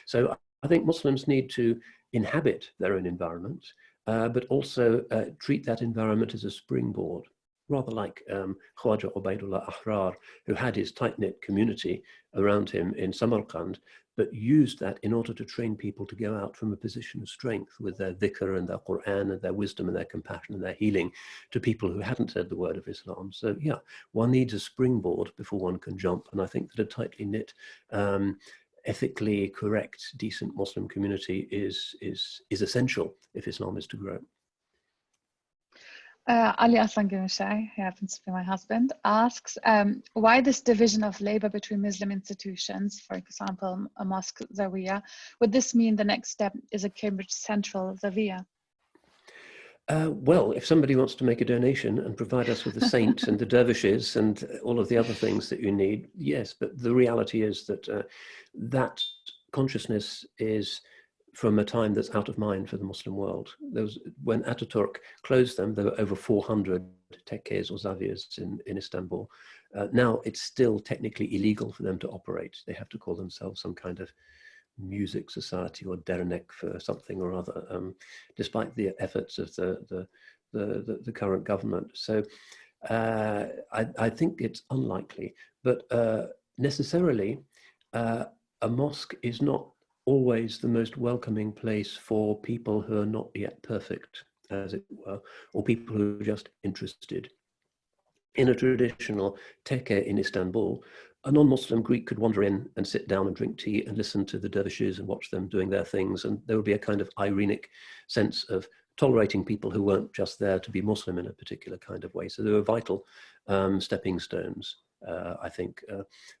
So I think Muslims need to inhabit their own environment, but also treat that environment as a springboard, rather like Khwaja Ubaidullah Ahrar, who had his tight-knit community around him in Samarkand, but used that in order to train people to go out from a position of strength with their dhikr and their Quran and their wisdom and their compassion and their healing to people who hadn't said the word of Islam. So yeah, one needs a springboard before one can jump. And I think that a tightly knit, ethically correct, decent Muslim community is essential if Islam is to grow.
Ali Aslan Gümüşay, who happens to be my husband, asks why this division of labor between Muslim institutions, for example, a mosque Zawiya. Would this mean the next step is a Cambridge Central Zawiya?
Well, if somebody wants to make a donation and provide us with the saint and the dervishes and all of the other things that you need, yes. But the reality is that that consciousness is from a time that's out of mind for the Muslim world. When Ataturk closed them, there were over 400 tekkes or zaviyas in Istanbul. Now it's still technically illegal for them to operate. They have to call themselves some kind of music society or dernek for something or other, despite the efforts of the current government. So I think it's unlikely, but necessarily a mosque is not always the most welcoming place for people who are not yet perfect, as it were, or people who are just interested. In a traditional tekke in Istanbul, a non-Muslim Greek could wander in and sit down and drink tea and listen to the dervishes and watch them doing their things. And there would be a kind of irenic sense of tolerating people who weren't just there to be Muslim in a particular kind of way. So there were vital stepping stones, I think,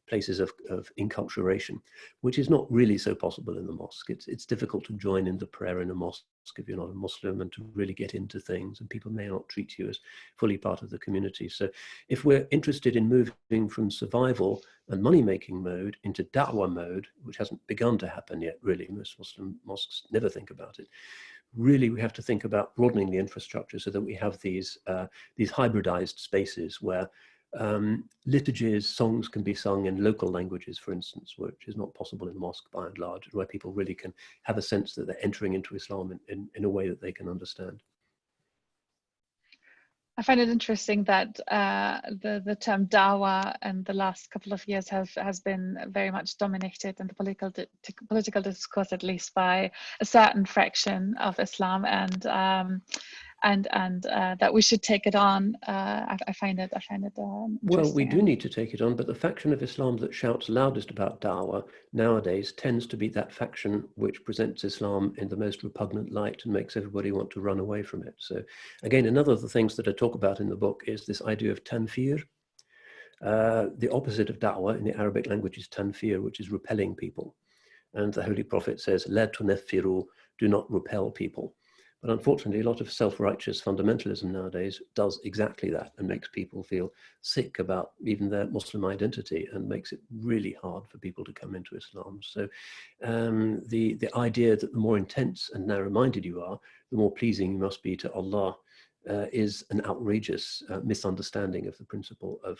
places of enculturation, which is not really so possible in the mosque. It's difficult to join in the prayer in a mosque if you're not a Muslim and to really get into things, and people may not treat you as fully part of the community. So if we're interested in moving from survival and money-making mode into da'wah mode, which hasn't begun to happen yet, really, most Muslim mosques never think about it, really we have to think about broadening the infrastructure so that we have these hybridized spaces where liturgies, songs can be sung in local languages, for instance, which is not possible in mosque by and large, where people really can have a sense that they're entering into Islam in a way that they can understand.
I find it interesting that the term dawah in the last couple of years has been very much dominated in the political discourse, at least by a certain fraction of Islam, and that we should take it on. I find it
well, we do need to take it on, but the faction of Islam that shouts loudest about da'wah nowadays tends to be that faction which presents Islam in the most repugnant light and makes everybody want to run away from it. So again, another of the things that I talk about in the book is this idea of tanfir. The opposite of da'wah in the Arabic language is tanfir, which is repelling people. And the Holy Prophet says, la tunaffiru, do not repel people. But unfortunately, a lot of self-righteous fundamentalism nowadays does exactly that and makes people feel sick about even their Muslim identity and makes it really hard for people to come into Islam. So the idea that the more intense and narrow-minded you are, the more pleasing you must be to Allah is an outrageous misunderstanding of the principle of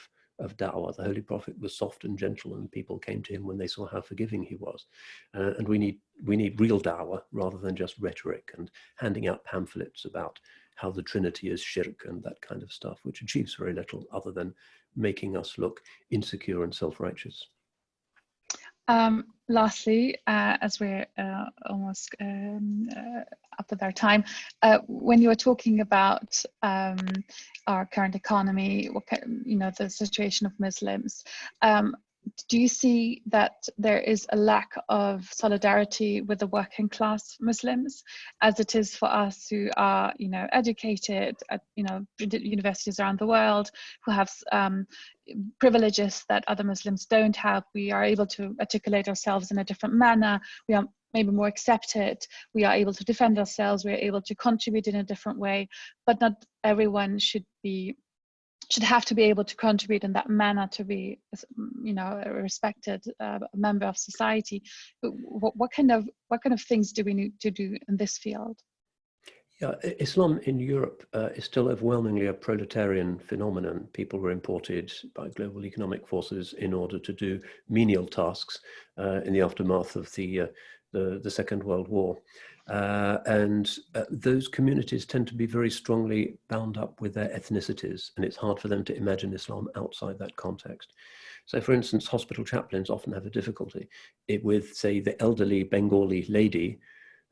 da'wah. The Holy Prophet was soft and gentle, and people came to him when they saw how forgiving he was. And we need real da'wah rather than just rhetoric and handing out pamphlets about how the Trinity is shirk and that kind of stuff, which achieves very little other than making us look insecure and self-righteous.
Lastly, as we're almost up with our time, when you were talking about our current economy, the situation of Muslims, do you see that there is a lack of solidarity with the working class Muslims, as it is for us who are, educated at, universities around the world, who have privileges that other Muslims don't have? We are able to articulate ourselves in a different manner. We are maybe more accepted. We are able to defend ourselves. We are able to contribute in a different way. But not everyone should have to be able to contribute in that manner to be, a respected member of society. What kind of things do we need to do in this field?
Yeah, Islam in Europe is still overwhelmingly a proletarian phenomenon. People were imported by global economic forces in order to do menial tasks in the aftermath of the Second World War. Those communities tend to be very strongly bound up with their ethnicities, and it's hard for them to imagine Islam outside that context. So, for instance, hospital chaplains often have a difficulty with, say, the elderly Bengali lady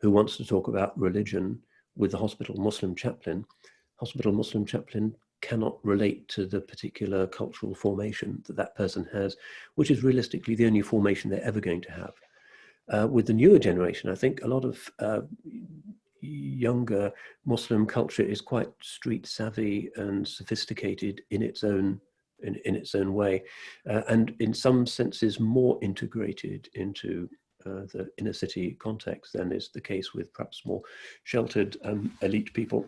who wants to talk about religion with the hospital Muslim chaplain. Hospital Muslim chaplain cannot relate to the particular cultural formation that person has, which is realistically the only formation they're ever going to have. With the newer generation, I think a lot of younger Muslim culture is quite street savvy and sophisticated in its own way, and in some senses more integrated into the inner city context than is the case with perhaps more sheltered elite people.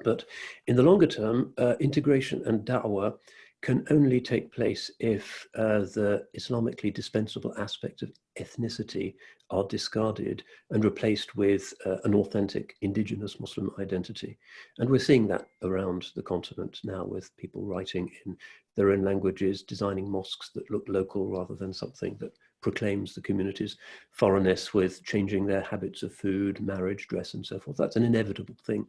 But in the longer term, integration and da'wah can only take place if the Islamically dispensable aspects of ethnicity are discarded and replaced with an authentic indigenous Muslim identity. And we're seeing that around the continent now, with people writing in their own languages, designing mosques that look local rather than something that proclaims the community's foreignness, with changing their habits of food, marriage, dress, and so forth. That's an inevitable thing.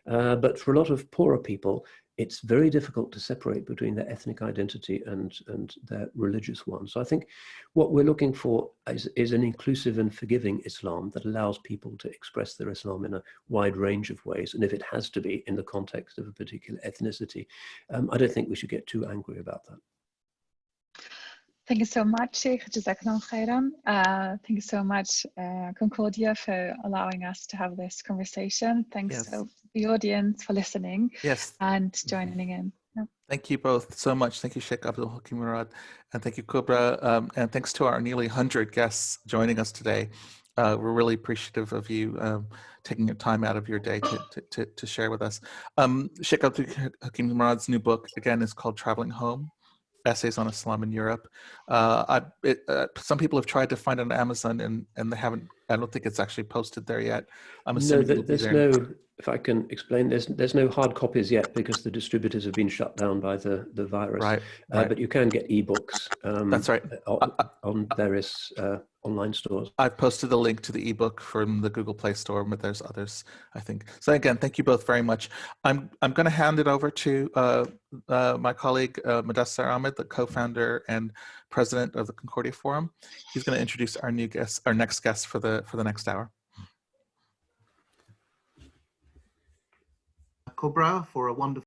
But for a lot of poorer people, it's very difficult to separate between their ethnic identity and their religious one. So I think what we're looking for is an inclusive and forgiving Islam that allows people to express their Islam in a wide range of ways. And if it has to be in the context of a particular ethnicity, I don't think we should get too angry about that.
Thank you so much, Sheikh. Jazakallah khairan. Thank you so much, Concordia, for allowing us to have this conversation. Thanks to the audience for listening and joining in.
Thank you both so much. Thank you, Shaykh Abdal Hakim Murad, and thank you, Kübra, and thanks to our nearly 100 guests joining us today. We're really appreciative of you taking your time out of your day to share with us. Shaykh Abdal Hakim Murad's new book, again, is called Traveling Home: Essays on Islam in Europe. Some people have tried to find it on Amazon and they haven't. I don't think it's actually posted there yet. I'm assuming
there's no. If I can explain, there's no hard copies yet because the distributors have been shut down by the virus.
Right.
But you can get ebooks.
That's right.
On various online stores.
I've posted the link to the ebook from the Google Play Store, but there's others, I think. So again, thank you both very much. I'm going to hand it over to my colleague Mudassar Ahmed, the co-founder and president of the Concordia Forum. He's going to introduce our new guest, our next guest for the next hour.
Kübra, for a wonderful